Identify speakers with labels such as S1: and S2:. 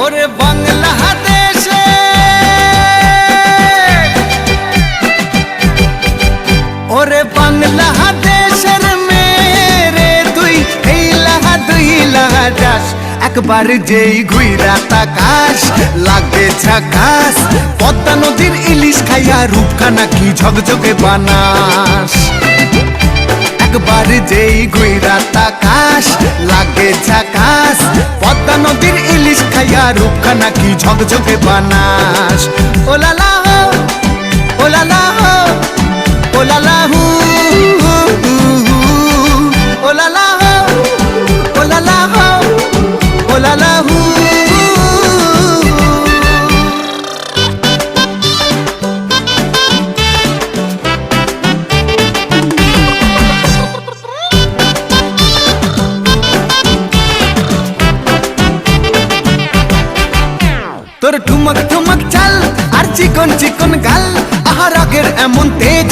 S1: ওরে বাংলাদেশে ওরে বাংলাদেশের মেরে তুই এই লাহা দুই লাহা যাস একবার যেই ঘুইরা তাকাস লাগে ঝাকাস পদ্মা নদীর ইলিশ খাইয়া রূপখানা কি ঝকঝকে বানাস একবার যেই ঘুইরা তাকাস লাগে ঝাকাস পদ্মা নদীর ইলিশ খাইয়া রূপখানা কি ঝকঝকে বানাস ওলালা হো ওলালা হো ওলালা হু ওলালা হো ওলালা হো ওলালা হু তোর ঠুমক ঠুমক চাল আর চিকন চিকন গাল আহার আগের এমন তেজ